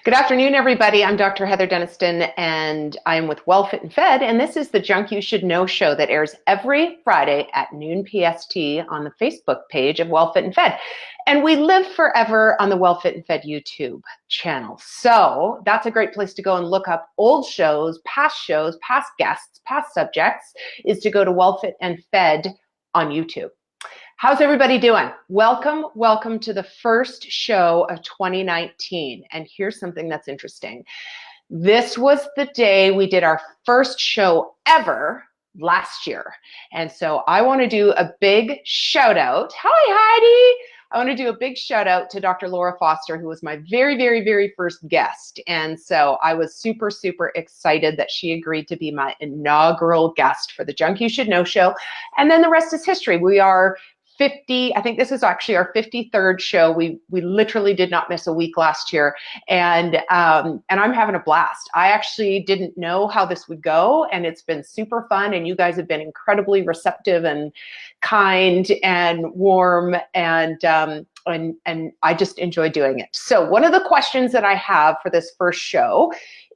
Good afternoon, everybody. I'm Dr. Heather Denniston, and I'm with Well Fit and Fed, and this is the Junk You Should Know show that airs every Friday at noon PST on the Facebook page of Well Fit and Fed. And we live forever on the Well Fit and Fed YouTube channel. So that's a great place to go and look up old shows, past guests, past subjects, is to go to Well Fit and Fed on YouTube. How's everybody doing? Welcome to the first show of 2019. And here's something that's interesting. This was the day we did our first show ever last year. And so I want to do a big shout out. Hi, Heidi. I want to do a big shout out to Dr. Laura Foster, who was my very first guest. And so I was super excited that she agreed to be my inaugural guest for the Junk You Should Know show. And then the rest is history. We are 50, I think this is actually our 53rd show. We literally did not miss a week last year. And I'm having a blast. I actually didn't know how this would go, and it's been super fun, and you guys have been incredibly receptive and kind and warm, and I just enjoy doing it. So one of the questions that I have for this first show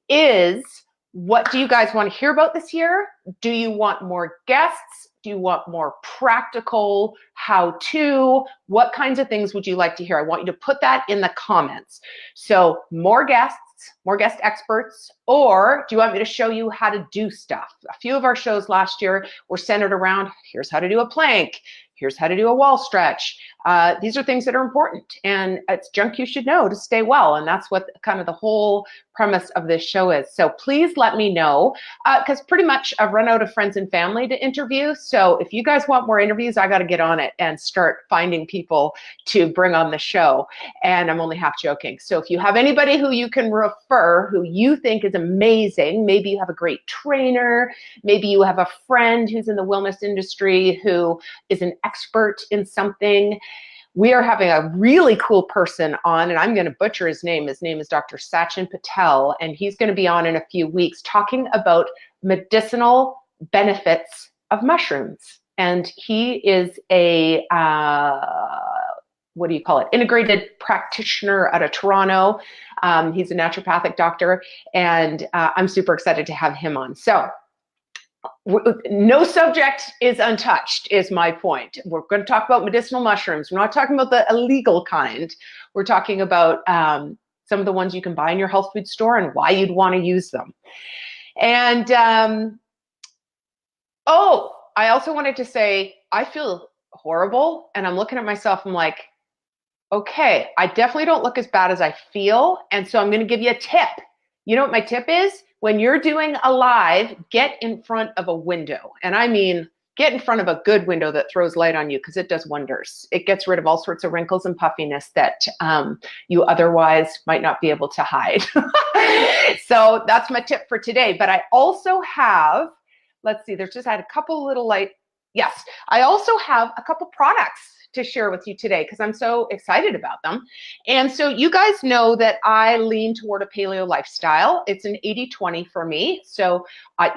is, what do you guys want to hear about this year? Do you want more guests? Do you want more practical how-to? What kinds of things would you like to hear? I want you to put that in the comments. So more guests, more guest experts, or do you want me to show you how to do stuff? A few of our shows last year were centered around, here's how to do a plank, here's how to do a wall stretch. These are things that are important, and it's junk you should know to stay well, and that's what kind of the whole premise of this show is. So please let me know, because pretty much I've run out of friends and family to interview. So if you guys want more interviews, I got to get on it and start finding people to bring on the show. And I'm only half joking. So if you have anybody who you can refer, who you think is amazing, maybe you have a great trainer, maybe you have a friend who's in the wellness industry who is an expert in something. We are having a really cool person on, and I'm going to butcher his name. His name is Dr. Sachin Patel, and he's going to be on in a few weeks talking about medicinal benefits of mushrooms. And he is a, integrated practitioner out of Toronto. He's a naturopathic doctor, and I'm super excited to have him on. So no subject is untouched, is my point. We're going to talk about medicinal mushrooms. We're not talking about the illegal kind. We're talking about some of the ones you can buy in your health food store and why you'd want to use them. And I also wanted to say, I feel horrible, and I'm looking at myself, I'm like, okay, I definitely don't look as bad as I feel, and so I'm going to give you a tip. You know what my tip is? When you're doing a live, get in front of a window. And I mean, get in front of a good window that throws light on you, because it does wonders. It gets rid of all sorts of wrinkles and puffiness that you otherwise might not be able to hide. So that's my tip for today. But I also have, let's see, there's just had a couple little light. Yes, I also have a couple products to share with you today, because I'm so excited about them. And so you guys know that I lean toward a paleo lifestyle. It's an 80-20 for me. So I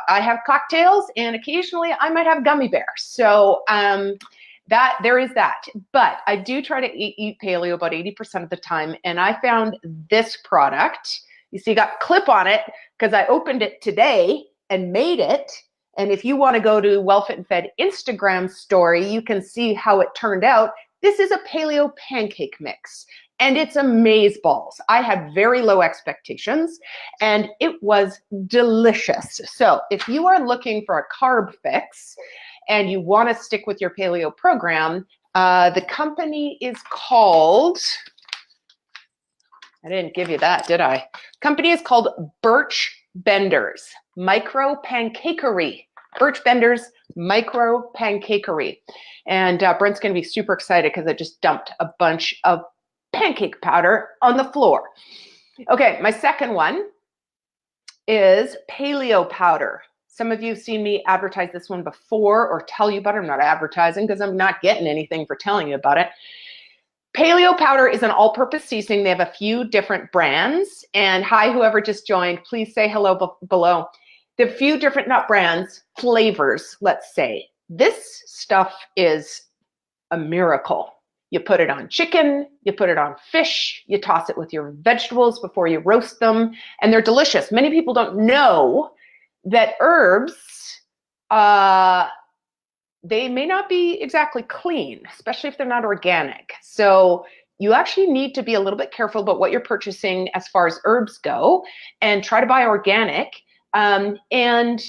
have cocktails, and occasionally I might have gummy bears. So that there is that. But I do try to eat paleo about 80% of the time. And I found this product. You see, got a clip on it because I opened it today and made it. And if you want to go to Well Fit and Fed Instagram story, you can see how it turned out. This is a paleo pancake mix, and it's amazeballs. I had very low expectations, and it was delicious. So if you are looking for a carb fix and you want to stick with your paleo program, the company is called, I didn't give you that, did I? Company is called Birch Benders Micro Pancakery. Birch Benders Micro Pancakery. And Brent's going to be super excited because I just dumped a bunch of pancake powder on the floor. Okay, my second one is paleo powder. Some of you have seen me advertise this one before or tell you about it. I'm not advertising because I'm not getting anything for telling you about it. Paleo powder is an all-purpose seasoning. They have a few different brands. And hi, whoever just joined, please say hello below. The few different, not brands, flavors, let's say. This stuff is a miracle. You put it on chicken, you put it on fish, you toss it with your vegetables before you roast them, and they're delicious. Many people don't know that herbs, they may not be exactly clean, especially if they're not organic. So you actually need to be a little bit careful about what you're purchasing as far as herbs go, and try to buy organic and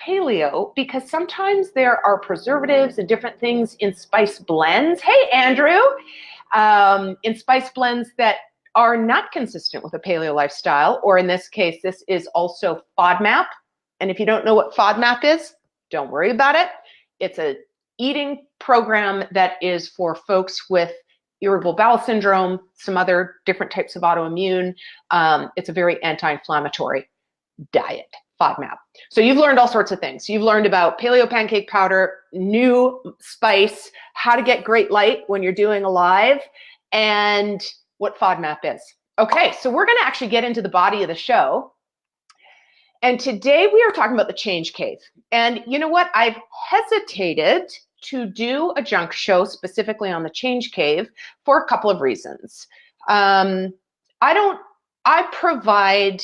paleo, because sometimes there are preservatives and different things in spice blends. Hey, Andrew, in spice blends that are not consistent with a paleo lifestyle, or in this case, this is also FODMAP. And if you don't know what FODMAP is, don't worry about it. It's a eating program that is for folks with irritable bowel syndrome, some other different types of autoimmune. It's a very anti-inflammatory diet, FODMAP. So you've learned all sorts of things. You've learned about paleo pancake powder, new spice, how to get great light when you're doing a live, and what FODMAP is. Okay, so we're going to actually get into the body of the show. And today we are talking about the Change Cave. And you know what? I've hesitated to do a junk show specifically on the Change Cave for a couple of reasons. I provide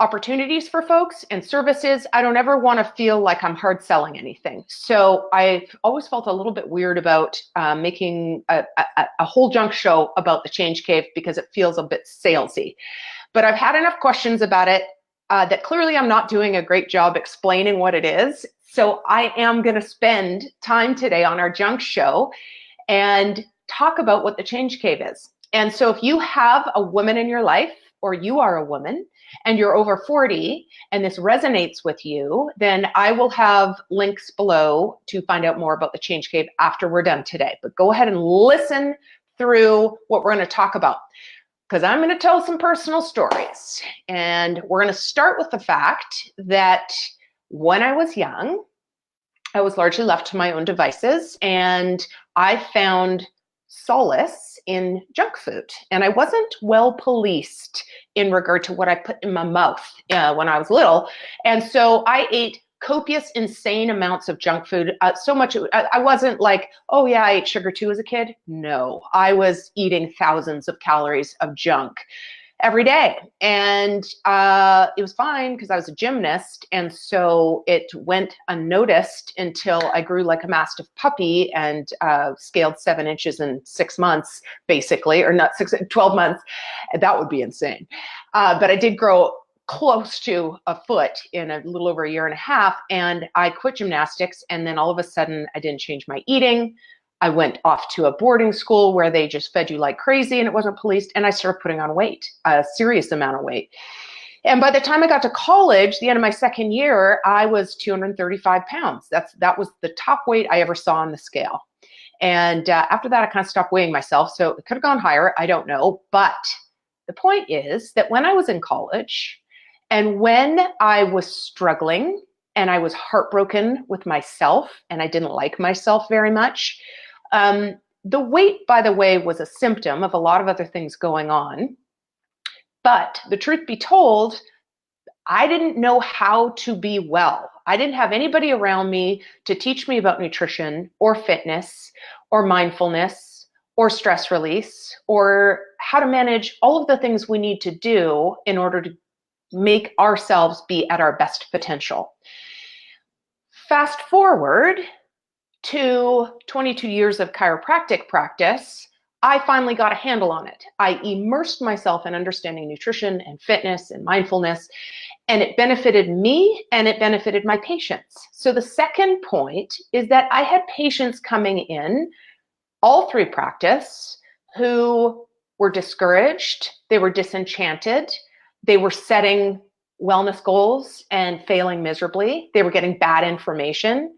opportunities for folks and services. I don't ever want to feel like I'm hard selling anything. So I've always felt a little bit weird about making a whole junk show about the Change Cave, because it feels a bit salesy. But I've had enough questions about it that clearly I'm not doing a great job explaining what it is. So I am going to spend time today on our junk show and talk about what the Change Cave is. And so if you have a woman in your life, or you are a woman and you're over 40 and this resonates with you, then I will have links below to find out more about the Change Cave after we're done today. But go ahead and listen through what we're going to talk about, because I'm going to tell some personal stories. And we're going to start with the fact that when I was young, I was largely left to my own devices, and I found solace in junk food. And I wasn't well policed in regard to what I put in my mouth when I was little. And so I ate copious, insane amounts of junk food. So much, I wasn't like, oh yeah, I ate sugar too as a kid. No, I was eating thousands of calories of junk every day. And it was fine because I was a gymnast. And so it went unnoticed until I grew like a Mastiff puppy and scaled 7 inches in 6 months, basically, or not 12 months. That would be insane. But I did grow close to a foot in a little over 1.5 years. And I quit gymnastics. And then all of a sudden I didn't change my eating. I went off to a boarding school where they just fed you like crazy and it wasn't policed. And I started putting on weight, a serious amount of weight. And by the time I got to college, the end of my second year, I was 235 pounds. That was the top weight I ever saw on the scale. And after that, I kind of stopped weighing myself. So it could have gone higher. I don't know. But the point is that when I was in college and when I was struggling and I was heartbroken with myself and I didn't like myself very much, the weight, by the way, was a symptom of a lot of other things going on. But the truth be told, I didn't know how to be well. I didn't have anybody around me to teach me about nutrition or fitness or mindfulness or stress release or how to manage all of the things we need to do in order to make ourselves be at our best potential. Fast forward to 22 years of chiropractic practice, I finally got a handle on it. I immersed myself in understanding nutrition and fitness and mindfulness, and it benefited me and it benefited my patients. So the second point is that I had patients coming in all through practice who were discouraged, they were disenchanted, they were setting wellness goals and failing miserably, they were getting bad information.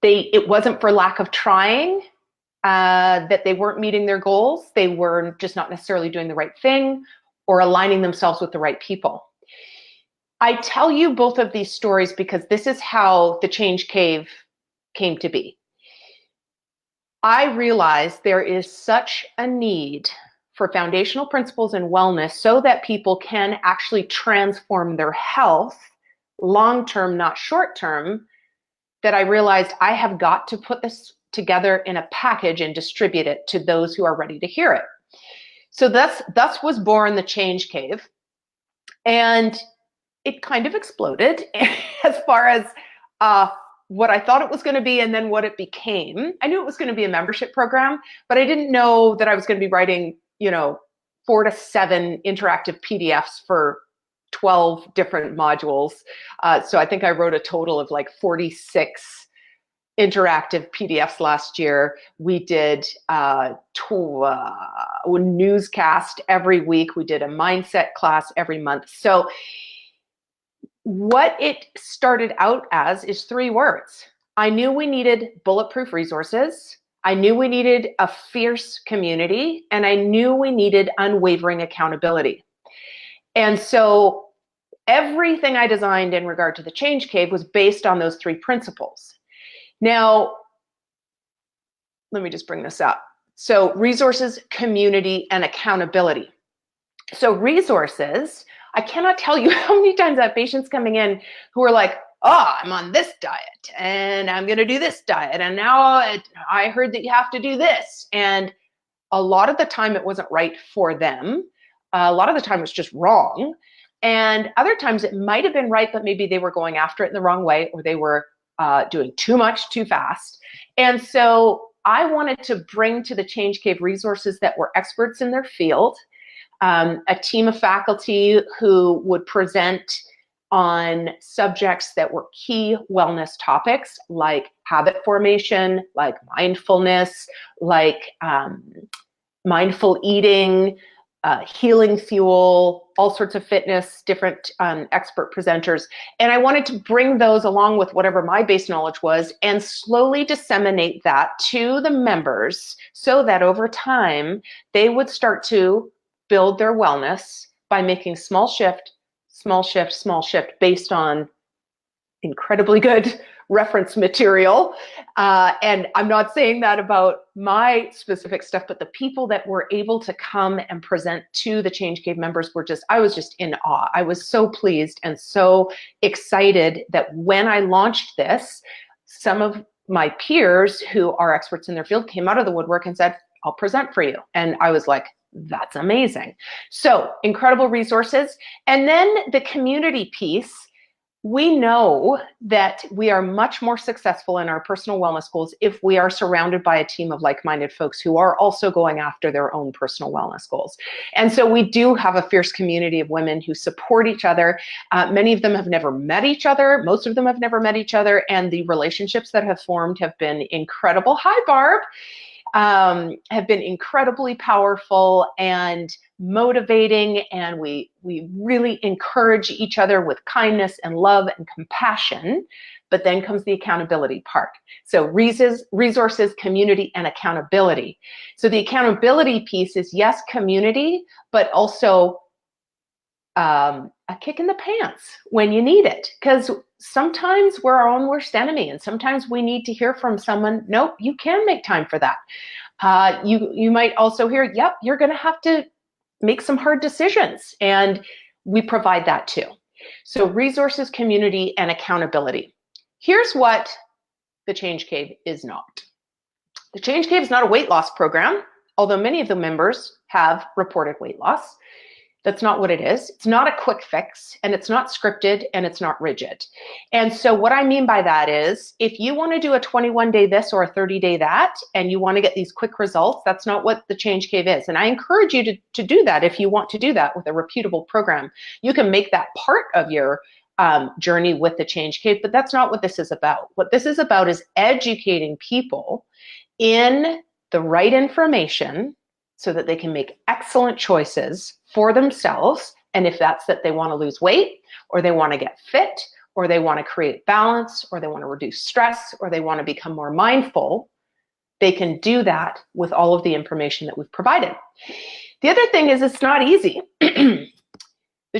It wasn't for lack of trying that they weren't meeting their goals. They were just not necessarily doing the right thing or aligning themselves with the right people. I tell you both of these stories because this is how the Change Cave came to be. I realized there is such a need for foundational principles in wellness so that people can actually transform their health long-term, not short-term, that I realized I have got to put this together in a package and distribute it to those who are ready to hear it. So thus was born the Change Cave. And it kind of exploded as far as what I thought it was going to be and then what it became. I knew it was going to be a membership program, but I didn't know that I was going to be writing, 4 to 7 interactive PDFs for 12 different modules. So I think I wrote a total of like 46 interactive PDFs last year. We did a newscast every week. We did a mindset class every month. So what it started out as is 3 words. I knew we needed bulletproof resources. I knew we needed a fierce community, and I knew we needed unwavering accountability. And so everything I designed in regard to the Change Cave was based on those 3 principles. Now, let me just bring this up. So resources, community, and accountability. So resources, I cannot tell you how many times I have patients coming in who are like, oh, I'm on this diet and I'm going to do this diet. And now I heard that you have to do this. And a lot of the time it wasn't right for them. A lot of the time it's just wrong. And other times it might have been right, but maybe they were going after it in the wrong way, or they were doing too much too fast. And so I wanted to bring to the Change Cave resources that were experts in their field, a team of faculty who would present on subjects that were key wellness topics like habit formation, like mindfulness, like mindful eating, healing fuel, all sorts of fitness, different expert presenters. And I wanted to bring those along with whatever my base knowledge was and slowly disseminate that to the members so that over time they would start to build their wellness by making small shift based on incredibly good reference material. And I'm not saying that about my specific stuff, but the people that were able to come and present to the Change Cave members were I was just in awe. I was so pleased and so excited that when I launched this, some of my peers who are experts in their field came out of the woodwork and said, I'll present for you. And I was like, that's amazing. So incredible resources. And then the community piece. We know that we are much more successful in our personal wellness goals if we are surrounded by a team of like-minded folks who are also going after their own personal wellness goals. And so we do have a fierce community of women who support each other. Many of them have never met each other. Most of them have never met each other. And the relationships that have formed have been incredible. Hi, Barb. Have been incredibly powerful and motivating, and we really encourage each other with kindness and love and compassion. But then comes the accountability part. So resources, community, and accountability. So the accountability piece is, yes, community, but also a kick in the pants when you need it, because sometimes we're our own worst enemy, and sometimes we need to hear from someone, nope, you can make time for that. You might also hear, yep, you're going to have to make some hard decisions, and we provide that too. So resources, community, and accountability. Here's what the Change Cave is not. The Change Cave is not a weight loss program, although many of the members have reported weight loss. That's not what it is. It's not a quick fix, and it's not scripted, and it's not rigid. And so what I mean by that is, if you want to do a 21-day this or a 30-day that, and you want to get these quick results, that's not what the Change Cave is. And I encourage you to do that if you want to do that with a reputable program. You can make that part of your journey with the Change Cave, but that's not what this is about. What this is about is educating people in the right information so that they can make excellent choices for themselves. And if that's that they want to lose weight, or they want to get fit, or they want to create balance, or they want to reduce stress, or they want to become more mindful, they can do that with all of the information that we've provided. The other thing is, it's not easy. The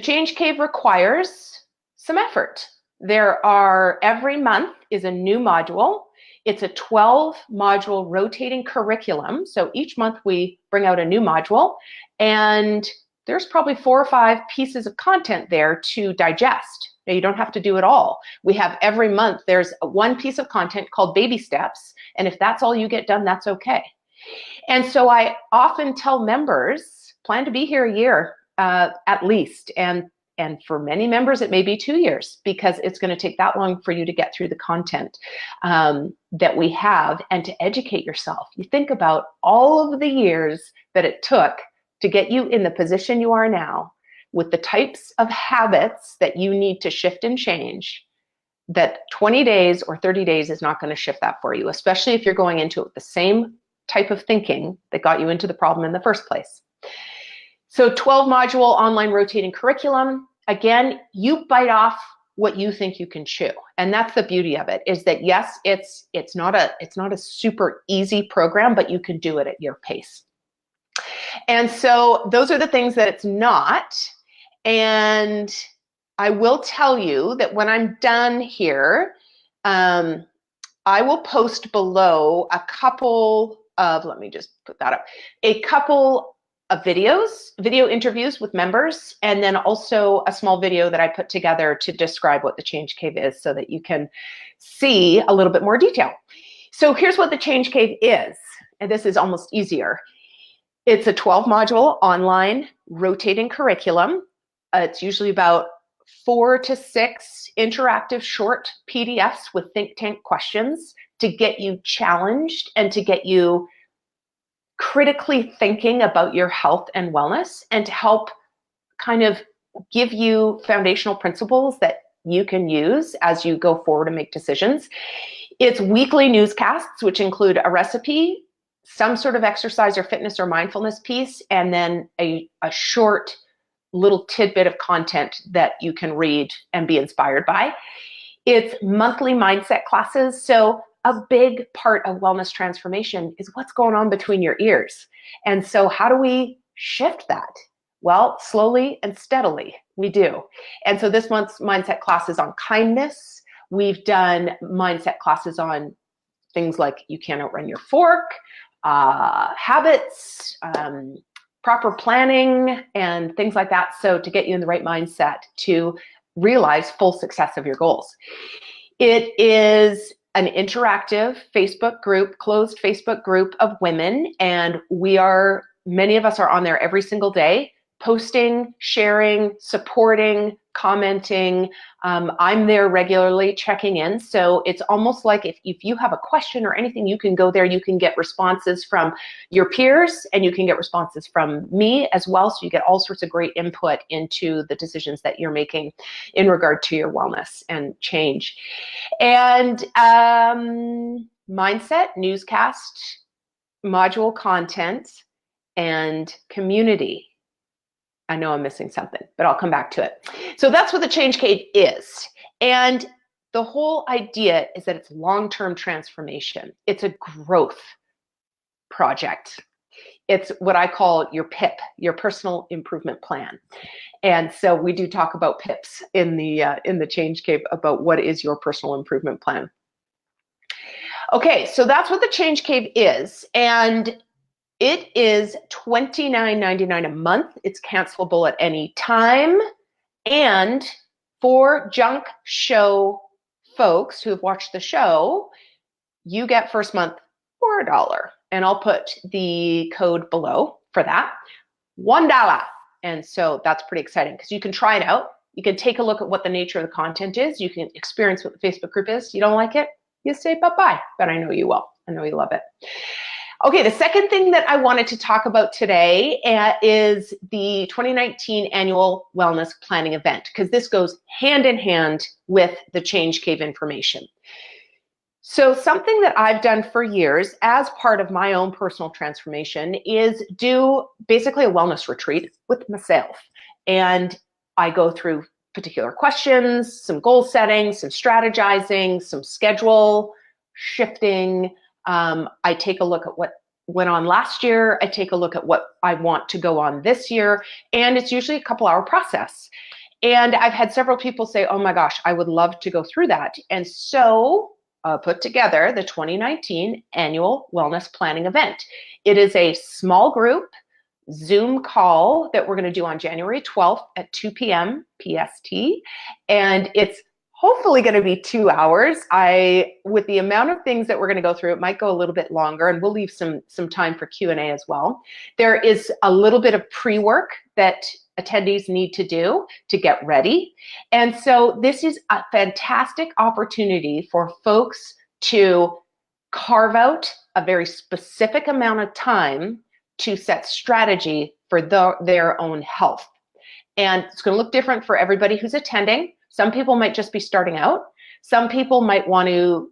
Change Cave requires some effort. Every month is a new module. It's a 12-module rotating curriculum. So each month we bring out a new module, and there's probably 4 or 5 pieces of content there to digest. Now, you don't have to do it all. We have every month, there's one piece of content called Baby Steps. And if that's all you get done, that's okay. And so I often tell members, plan to be here a year at least. And for many members, it may be 2 years, because it's going to take that long for you to get through the content that we have and to educate yourself. You think about all of the years that it took to get you in the position you are now, with the types of habits that you need to shift and change, that 20 days or 30 days is not going to shift that for you, especially if you're going into it with the same type of thinking that got you into the problem in the first place. So 12 module online rotating curriculum. Again, you bite off what you think you can chew. And that's the beauty of it, is that yes, it's not a super easy program, but you can do it at your pace. And so those are the things that it's not. And I will tell you that when I'm done here, I will post below a couple of, let me just put that up, a couple of video interviews with members, and then also a small video that I put together to describe what the Change Cave is, so that you can see a little bit more detail. So here's what the Change Cave is, and this is almost easier. It's a 12 module online rotating curriculum. It's usually about 4 to 6 interactive short PDFs with think tank questions to get you challenged and to get you critically thinking about your health and wellness, and to help kind of give you foundational principles that you can use as you go forward and make decisions. It's weekly newscasts, which include a recipe, some sort of exercise or fitness or mindfulness piece, and then a short little tidbit of content that you can read and be inspired by. It's monthly mindset classes. So a big part of wellness transformation is what's going on between your ears. And so how do we shift that? Well, slowly and steadily, we do. And so this month's mindset class is on kindness. We've done mindset classes on things like you can't outrun your fork, habits, proper planning, and things like that. So to get you in the right mindset to realize full success of your goals. It is an interactive Facebook group, closed Facebook group of women, and many of us are on there every single day, posting, sharing, supporting, commenting. I'm there regularly checking in. So it's almost like if you have a question or anything, you can go there, you can get responses from your peers, and you can get responses from me as well. So you get all sorts of great input into the decisions that you're making in regard to your wellness and change. And mindset, newscast, module content, and community. I know I'm missing something, but I'll come back to it. So that's what the Change Cave is. And the whole idea is that it's long-term transformation. It's a growth project. It's what I call your PIP, your personal improvement plan. And so we do talk about PIPs in the Change Cave, about what is your personal improvement plan. Okay, so that's what the Change Cave is. And it is $29.99 a month. It's cancelable at any time. And for Junk Show folks who have watched the show, you get first month for $1. And I'll put the code below for that, $1. And so that's pretty exciting, because you can try it out. You can take a look at what the nature of the content is. You can experience what the Facebook group is. You don't like it, you say bye-bye, but I know you will. I know you love it. Okay, the second thing that I wanted to talk about today is the 2019 annual wellness planning event, because this goes hand in hand with the Change Cave information. So something that I've done for years as part of my own personal transformation is do basically a wellness retreat with myself. And I go through particular questions, some goal setting, some strategizing, some schedule shifting. I take a look at what went on last year. I take a look at what I want to go on this year. And it's usually a couple-hour process. And I've had several people say, oh my gosh, I would love to go through that. And so put together the 2019 annual wellness planning event. It is a small group, Zoom call that we're going to do on January 12th at 2 p.m. PST. And it's hopefully going to be 2 hours. With the amount of things that we're going to go through, it might go a little bit longer, and we'll leave some time for Q&A as well. There is a little bit of pre-work that attendees need to do to get ready. And so this is a fantastic opportunity for folks to carve out a very specific amount of time to set strategy for their own health. And it's going to look different for everybody who's attending. Some people might just be starting out. Some people might want to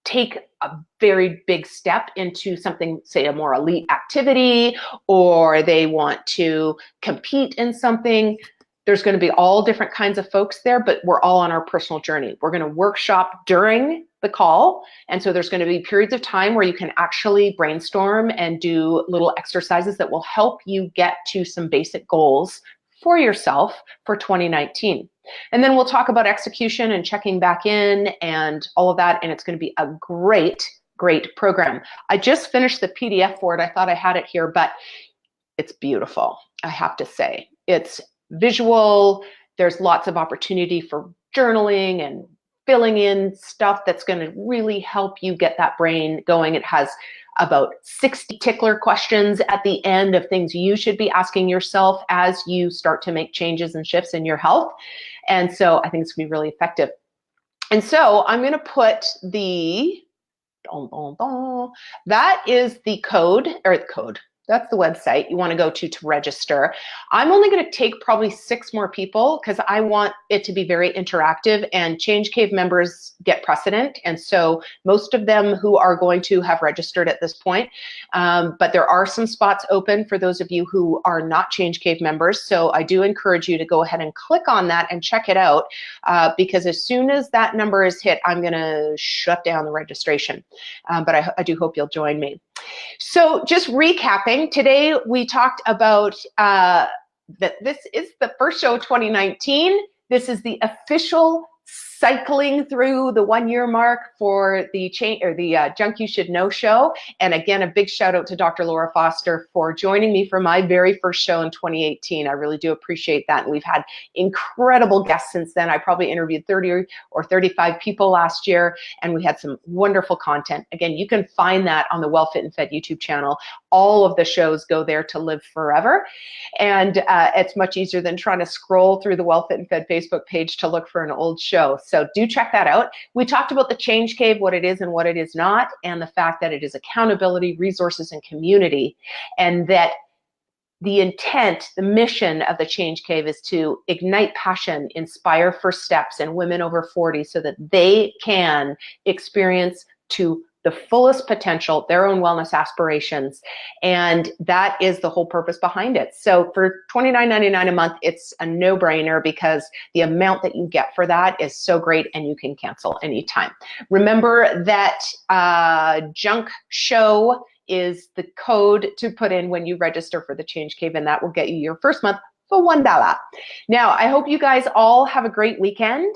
take a very big step into something, say a more elite activity, or they want to compete in something. There's going to be all different kinds of folks there, but we're all on our personal journey. We're going to workshop during the call. And so there's going to be periods of time where you can actually brainstorm and do little exercises that will help you get to some basic goals for yourself for 2019. And then we'll talk about execution and checking back in and all of that. And it's going to be a great program. I just finished the PDF for it. I thought I had it here, but it's beautiful, I have to say. It's visual. There's lots of opportunity for journaling and filling in stuff that's going to really help you get that brain going. It has about 60 tickler questions at the end of things you should be asking yourself as you start to make changes and shifts in your health. And so I think it's going to be really effective. And so I'm going to put that is the code, that's the website you want to go to register. I'm only going to take probably 6 more people because I want it to be very interactive, and Change Cave members get precedent. And so most of them who are going to have registered at this point, but there are some spots open for those of you who are not Change Cave members. So I do encourage you to go ahead and click on that and check it out, because as soon as that number is hit, I'm going to shut down the registration. But I do hope you'll join me. So just recapping, today we talked about that this is the first show of 2019. This is the official cycling through the 1-year mark for the Junk You Should Know show. And again, a big shout out to Dr. Laura Foster for joining me for my very first show in 2018. I really do appreciate that. And we've had incredible guests since then. I probably interviewed 30 or 35 people last year, and we had some wonderful content. Again, you can find that on the Well Fit and Fed YouTube channel. All of the shows go there to live forever. And it's much easier than trying to scroll through the Well Fit and Fed Facebook page to look for an old show. So do check that out. We talked about the Change Cave, what it is and what it is not, and the fact that it is accountability, resources, and community, and that the intent, the mission of the Change Cave is to ignite passion, inspire first steps in women over 40 so that they can experience to the fullest potential, their own wellness aspirations. And that is the whole purpose behind it. So for $29.99 a month, it's a no-brainer because the amount that you get for that is so great, and you can cancel anytime. Remember that Junk Show is the code to put in when you register for the Change Cave, and that will get you your first month for $1. Now, I hope you guys all have a great weekend.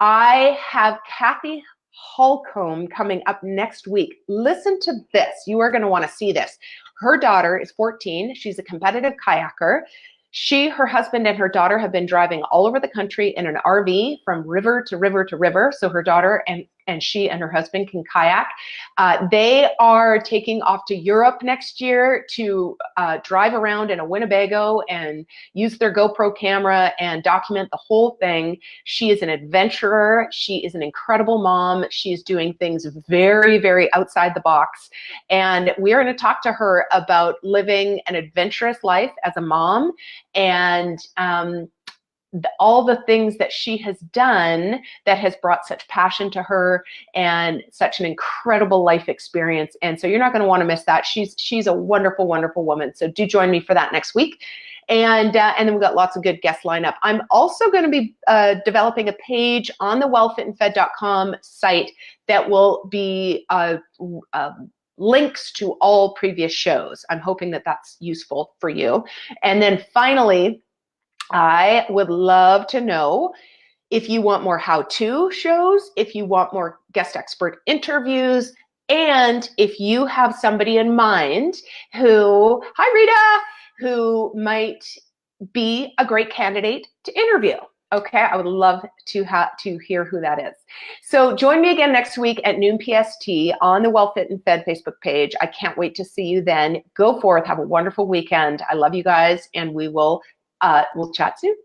I have Kathy Holcomb coming up next week. Listen to this. You are going to want to see this. Her daughter is 14. She's a competitive kayaker. She, her husband, and her daughter have been driving all over the country in an RV from river to river to river. So her daughter and she and her husband can kayak. They are taking off to Europe next year to drive around in a Winnebago and use their GoPro camera and document the whole thing. She is an adventurer. She is an incredible mom. She is doing things very, very outside the box. And we are going to talk to her about living an adventurous life as a mom, and all the things that she has done that has brought such passion to her and such an incredible life experience. And so you're not going to want to miss that. She's a wonderful, wonderful woman. So do join me for that next week. And then we've got lots of good guests lined up. I'm also going to be developing a page on the wellfitandfed.com site that will be links to all previous shows. I'm hoping that that's useful for you. And then finally, I would love to know if you want more how-to shows, if you want more guest expert interviews, and if you have somebody in mind who, hi Rita, who might be a great candidate to interview. Okay, I would love to hear who that is. So join me again next week at noon PST on the Well Fit and Fed Facebook page. I can't wait to see you then. Go forth, have a wonderful weekend. I love you guys, and we'll chat soon.